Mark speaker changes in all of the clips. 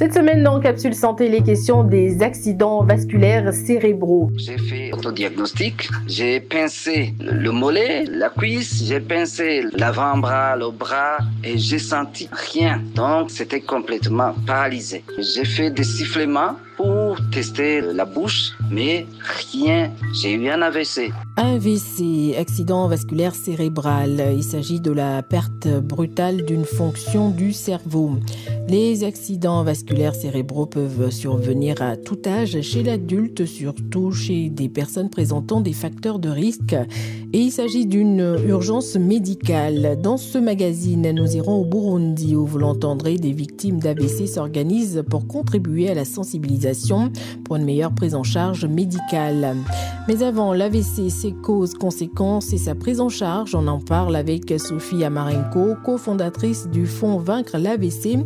Speaker 1: Cette semaine dans Capsule Santé, les questions des accidents vasculaires cérébraux.
Speaker 2: J'ai fait autodiagnostic, j'ai pincé le mollet, la cuisse, j'ai pincé l'avant-bras, le bras et j'ai senti rien. Donc c'était complètement paralysé. J'ai fait des sifflements pour tester la bouche, mais rien. J'ai eu un AVC.
Speaker 1: AVC, accident vasculaire cérébral. Il s'agit de la perte brutale d'une fonction du cerveau. Les accidents vasculaires cérébraux peuvent survenir à tout âge chez l'adulte, surtout chez des personnes présentant des facteurs de risque. Et il s'agit d'une urgence médicale. Dans ce magazine, nous irons au Burundi où vous l'entendrez, des victimes d'AVC s'organisent pour contribuer à la sensibilisation pour une meilleure prise en charge médicale. Mais avant, l'AVC, ses causes, conséquences et sa prise en charge, on en parle avec Sophie Amarenko, cofondatrice du Fonds Vaincre l'AVC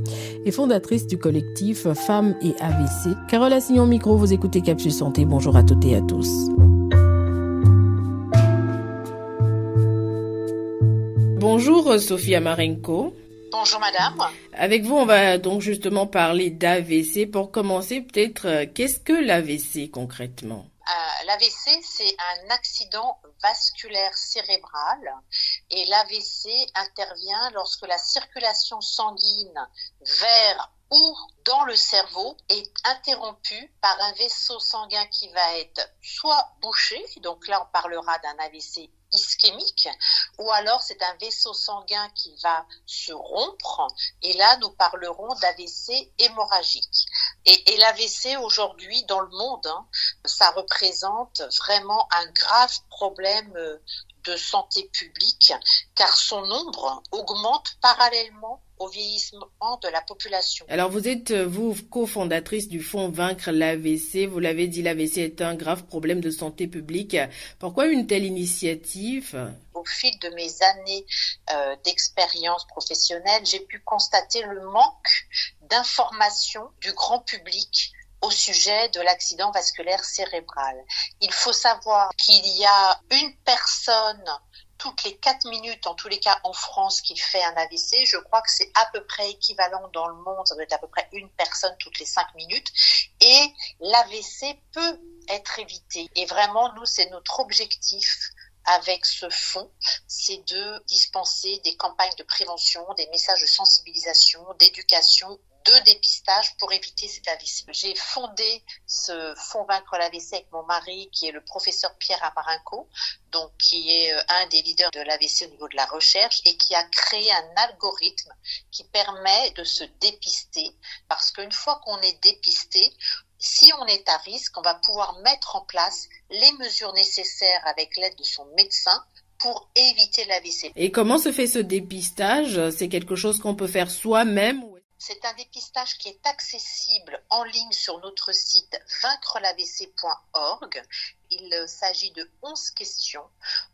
Speaker 1: et fondatrice du collectif Femmes et AVC. Carole Assignon micro, vous écoutez Capsule Santé. Bonjour à toutes et à tous. Bonjour Sophie Amarenko.
Speaker 3: Bonjour madame.
Speaker 1: Avec vous, on va donc justement parler d'AVC. Pour commencer, peut-être, qu'est-ce que l'AVC concrètement ?
Speaker 3: L'AVC, c'est un accident vasculaire cérébral et l'AVC intervient lorsque la circulation sanguine vers ou dans le cerveau est interrompue par un vaisseau sanguin qui va être soit bouché, donc là on parlera d'un AVC ischémique, ou alors c'est un vaisseau sanguin qui va se rompre, et là nous parlerons d'AVC hémorragique. Et l'AVC aujourd'hui dans le monde, ça représente vraiment un grave problème de santé publique, car son nombre augmente parallèlement au vieillissement de la population.
Speaker 1: Alors vous êtes, vous, cofondatrice du Fonds Vaincre l'AVC. Vous l'avez dit, l'AVC est un grave problème de santé publique. Pourquoi une telle initiative ?
Speaker 3: Au fil de mes années d'expérience professionnelle, j'ai pu constater le manque d'information du grand public au sujet de l'accident vasculaire cérébral. Il faut savoir qu'il y a une personne toutes les 4 minutes, en tous les cas en France, qui fait un AVC. Je crois que c'est à peu près équivalent dans le monde, ça doit être à peu près une personne toutes les 5 minutes. Et l'AVC peut être évité. Et vraiment, nous, c'est notre objectif avec ce fonds, c'est de dispenser des campagnes de prévention, des messages de sensibilisation, d'éducation, de dépistage pour éviter cet AVC. J'ai fondé ce Fonds Vaincre l'AVC avec mon mari qui est le professeur Pierre Amarenko, donc qui est un des leaders de l'AVC au niveau de la recherche et qui a créé un algorithme qui permet de se dépister parce qu'une fois qu'on est dépisté, si on est à risque, on va pouvoir mettre en place les mesures nécessaires avec l'aide de son médecin pour éviter l'AVC.
Speaker 1: Et comment se fait ce dépistage ? C'est quelque chose qu'on peut faire soi-même ?
Speaker 3: C'est un dépistage qui est accessible en ligne sur notre site vaincrelavc.org. Il s'agit de 11 questions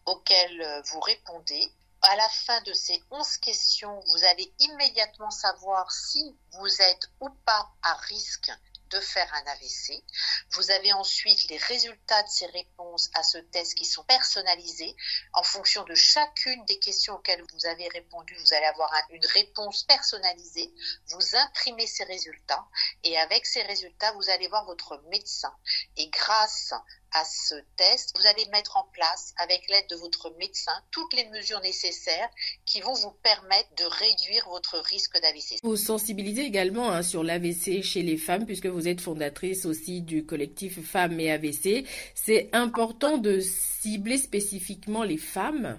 Speaker 3: auxquelles vous répondez. À la fin de ces 11 questions, vous allez immédiatement savoir si vous êtes ou pas à risque de faire un AVC. Vous avez ensuite les résultats de ces réponses à ce test qui sont personnalisés. En fonction de chacune des questions auxquelles vous avez répondu, vous allez avoir une réponse personnalisée. Vous imprimez ces résultats et avec ces résultats, vous allez voir votre médecin. Et grâce à ce test, vous allez mettre en place, avec l'aide de votre médecin, toutes les mesures nécessaires qui vont vous permettre de réduire votre risque d'AVC.
Speaker 1: Vous sensibilisez également sur l'AVC chez les femmes, puisque vous êtes fondatrice aussi du collectif Femmes et AVC. C'est important de cibler spécifiquement les femmes ?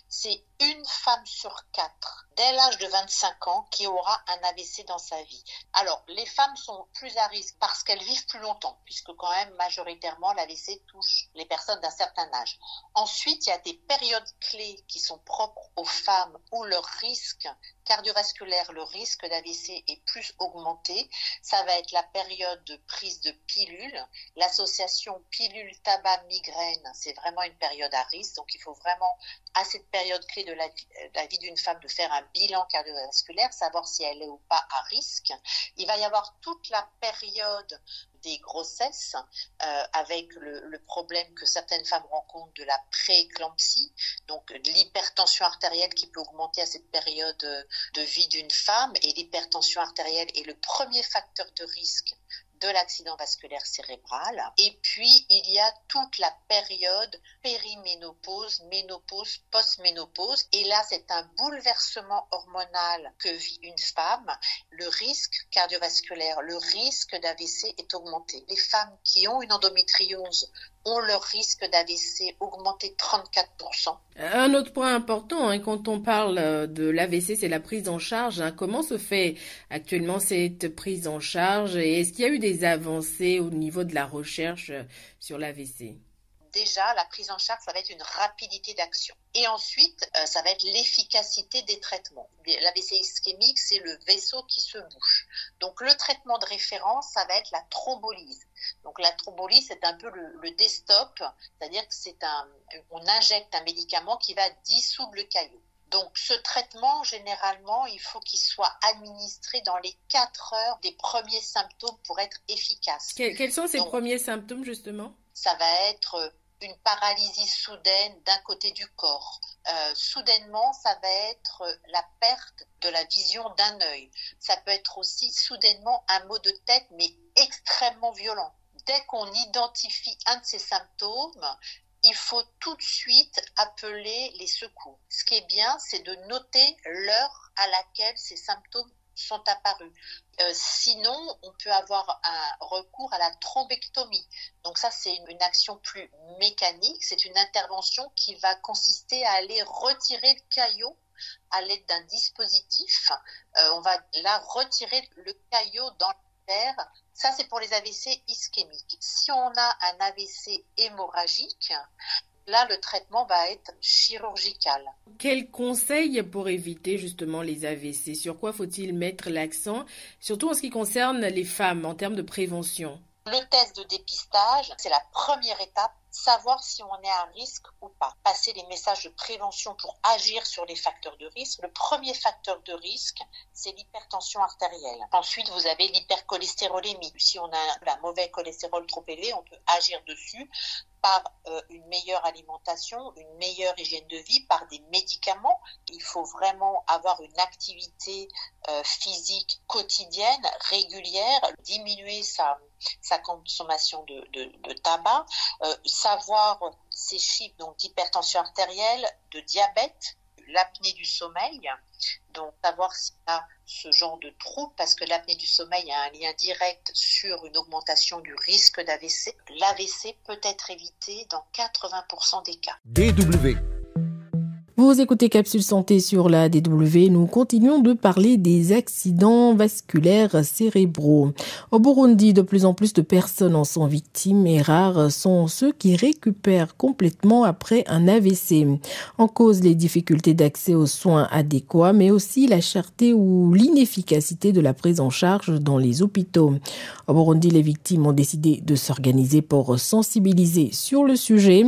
Speaker 3: C'est une femme sur 4, dès l'âge de 25 ans, qui aura un AVC dans sa vie. Alors, les femmes sont plus à risque parce qu'elles vivent plus longtemps, puisque quand même, majoritairement, l'AVC touche les personnes d'un certain âge. Ensuite, il y a des périodes clés qui sont propres aux femmes où leur risque cardiovasculaire, le risque d'AVC est plus augmenté. Ça va être la période de prise de pilules. L'association pilule-tabac-migraine, c'est vraiment une période à risque. Donc, il faut vraiment, à cette période clé de la vie d'une femme, de faire un bilan cardiovasculaire, savoir si elle est ou pas à risque. Il va y avoir toute la période des grossesses, avec le problème que certaines femmes rencontrent de la prééclampsie, donc de l'hypertension artérielle qui peut augmenter à cette période de vie d'une femme. Et l'hypertension artérielle est le premier facteur de risque de l'accident vasculaire cérébral. Et puis, il y a toute la période périménopause, ménopause, post-ménopause. Et là, c'est un bouleversement hormonal que vit une femme. Le risque cardiovasculaire, le risque d'AVC est augmenté. Les femmes qui ont une endométriose ont leur risque d'AVC augmenté de 34%.
Speaker 1: Un autre point important, quand on parle de l'AVC, c'est la prise en charge. Comment se fait actuellement cette prise en charge et est-ce qu'il y a eu des avancées au niveau de la recherche sur l'AVC?
Speaker 3: Déjà, la prise en charge, ça va être une rapidité d'action. Et ensuite, ça va être l'efficacité des traitements. L'AVC ischémique, c'est le vaisseau qui se bouche. Donc, le traitement de référence, ça va être la thrombolyse. Donc, la thrombolyse, c'est un peu le desktop, c'est-à-dire que on injecte un médicament qui va dissoudre le caillot. Donc, ce traitement, généralement, il faut qu'il soit administré dans les 4 heures des premiers symptômes pour être efficace.
Speaker 1: Quels sont ces premiers symptômes, justement?
Speaker 3: Ça va être une paralysie soudaine d'un côté du corps. Soudainement, ça va être la perte de la vision d'un œil. Ça peut être aussi soudainement un maux de tête, mais extrêmement violent. Dès qu'on identifie un de ces symptômes, il faut tout de suite appeler les secours. Ce qui est bien, c'est de noter l'heure à laquelle ces symptômes sont apparus. Sinon, on peut avoir un recours à la thrombectomie. Donc ça, c'est une action plus mécanique. C'est une intervention qui va consister à aller retirer le caillot à l'aide d'un dispositif. On va là retirer le caillot dans l'artère. Ça, c'est pour les AVC ischémiques. Si on a un AVC hémorragique, là, le traitement va être chirurgical.
Speaker 1: Quels conseils pour éviter justement les AVC? Sur quoi faut-il mettre l'accent, surtout en ce qui concerne les femmes en termes de prévention?
Speaker 3: Le test de dépistage, c'est la première étape, savoir si on est à risque ou pas. Passer les messages de prévention pour agir sur les facteurs de risque. Le premier facteur de risque, c'est l'hypertension artérielle. Ensuite, vous avez l'hypercholestérolémie. Si on a un mauvais cholestérol trop élevé, on peut agir dessus par une meilleure alimentation, une meilleure hygiène de vie, par des médicaments. Il faut vraiment avoir une activité physique quotidienne, régulière, diminuer sa consommation de tabac, savoir ces chiffres donc d'hypertension artérielle, de diabète, l'apnée du sommeil, donc savoir s'il y a ce genre de trouble, parce que l'apnée du sommeil a un lien direct sur une augmentation du risque d'AVC. L'AVC peut être évité dans 80% des cas.
Speaker 4: DW.
Speaker 1: Vous écoutez Capsule Santé sur la DW. Nous continuons de parler des accidents vasculaires cérébraux. Au Burundi, de plus en plus de personnes en sont victimes et rares sont ceux qui récupèrent complètement après un AVC. En cause, les difficultés d'accès aux soins adéquats, mais aussi la cherté ou l'inefficacité de la prise en charge dans les hôpitaux. Au Burundi, les victimes ont décidé de s'organiser pour sensibiliser sur le sujet.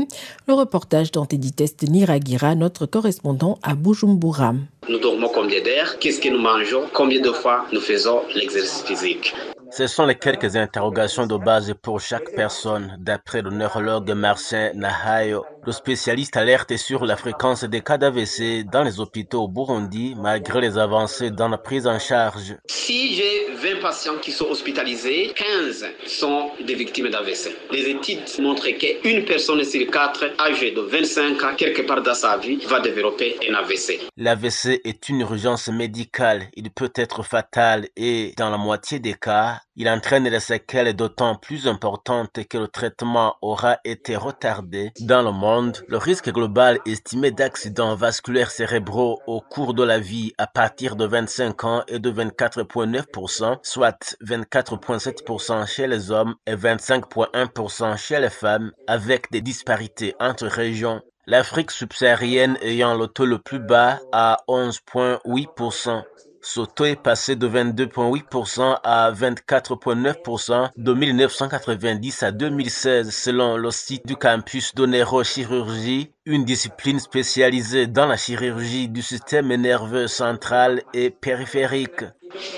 Speaker 1: Le reportage d'Anteditest Niragira, notre correspondant à Bujumbura.
Speaker 5: Nous dormons combien d'heures? Qu'est-ce que nous mangeons? Combien de fois nous faisons l'exercice physique?
Speaker 6: Ce sont les quelques interrogations de base pour chaque personne. D'après le neurologue Marcin Nahayo, le spécialiste alerte sur la fréquence des cas d'AVC dans les hôpitaux au Burundi, malgré les avancées dans la prise en charge.
Speaker 5: Si j'ai 20 patients qui sont hospitalisés, 15 sont des victimes d'AVC. Les études montrent qu'une personne sur 4 âgée de 25 ans, quelque part dans sa vie, va développer un AVC.
Speaker 6: L'AVC est une urgence médicale. Il peut être fatal et, dans la moitié des cas, il entraîne des séquelles d'autant plus importantes que le traitement aura été retardé. Dans le monde, le risque global estimé d'accidents vasculaires cérébraux au cours de la vie à partir de 25 ans est de 24,9%, soit 24,7% chez les hommes et 25,1% chez les femmes, avec des disparités entre régions. L'Afrique subsaharienne ayant le taux le plus bas à 11,8%. Ce taux est passé de 22,8% à 24,9% de 1990 à 2016 selon le site du campus de neurochirurgie, une discipline spécialisée dans la chirurgie du système nerveux central et périphérique.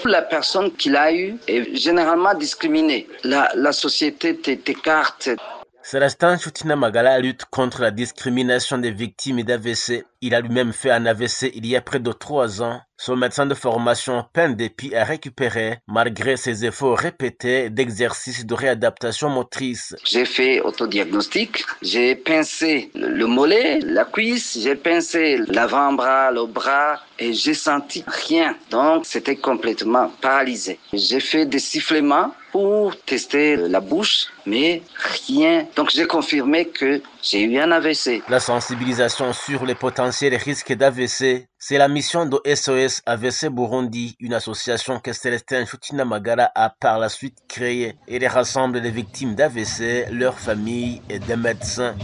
Speaker 2: La personne qui l'a eu est généralement discriminée. La société t'écarte.
Speaker 6: Célestin Chutinamagala lutte contre la discrimination des victimes d'AVC. Il a lui-même fait un AVC il y a près de 3 ans. Son médecin de formation peine dépit à récupérer malgré ses efforts répétés d'exercice de réadaptation motrice.
Speaker 2: J'ai fait autodiagnostic, j'ai pincé le mollet, la cuisse, j'ai pincé l'avant-bras, le bras et j'ai senti rien. Donc c'était complètement paralysé. J'ai fait des sifflements pour tester la bouche, mais rien. Donc j'ai confirmé que j'ai eu un AVC.
Speaker 6: La sensibilisation sur les potentiels risques d'AVC, c'est la mission de SOS AVC Burundi, une association que Célestin Chutinamagala a par la suite créée. Elle rassemble les victimes d'AVC, leurs familles et des médecins.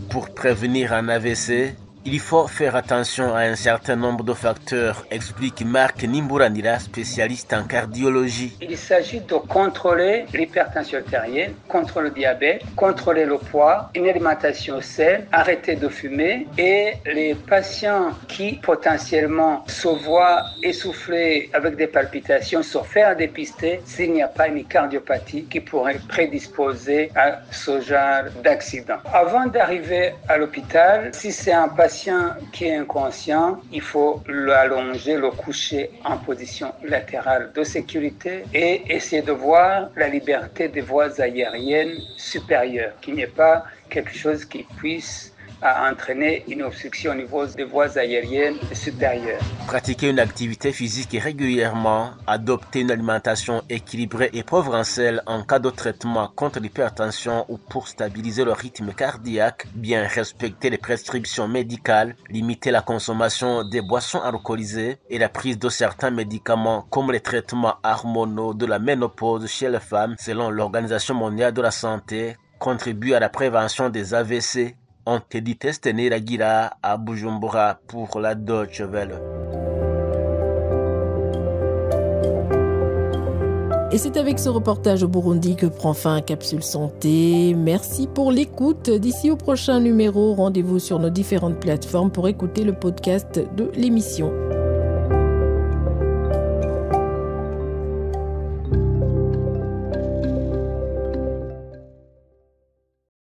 Speaker 6: Pour prévenir un AVC, il faut faire attention à un certain nombre de facteurs, explique Marc Nimburanira, spécialiste en cardiologie.
Speaker 4: Il s'agit de contrôler l'hypertension artérielle, contrôler le diabète, contrôler le poids, une alimentation saine, arrêter de fumer et les patients qui potentiellement se voient essoufflés avec des palpitations se faire dépister s'il n'y a pas une cardiopathie qui pourrait prédisposer à ce genre d'accident. Avant d'arriver à l'hôpital, si c'est un patient qui est inconscient, il faut l'allonger, le coucher en position latérale de sécurité et essayer de voir la liberté des voies aériennes supérieures, qu'il n'y ait pas quelque chose qui puisse entraîner une obstruction au niveau des voies aériennes supérieures.
Speaker 6: Pratiquer une activité physique régulièrement, adopter une alimentation équilibrée et pauvre en sel en cas de traitement contre l'hypertension ou pour stabiliser le rythme cardiaque, bien respecter les prescriptions médicales, limiter la consommation des boissons alcoolisées et la prise de certains médicaments comme les traitements hormonaux de la ménopause chez les femmes selon l'Organisation mondiale de la santé contribuent à la prévention des AVC. On te dit Testene Lagira à Bujumbura pour la Deutsche Welle.
Speaker 1: Et c'est avec ce reportage au Burundi que prend fin Capsule Santé. Merci pour l'écoute. D'ici au prochain numéro, rendez-vous sur nos différentes plateformes pour écouter le podcast de l'émission.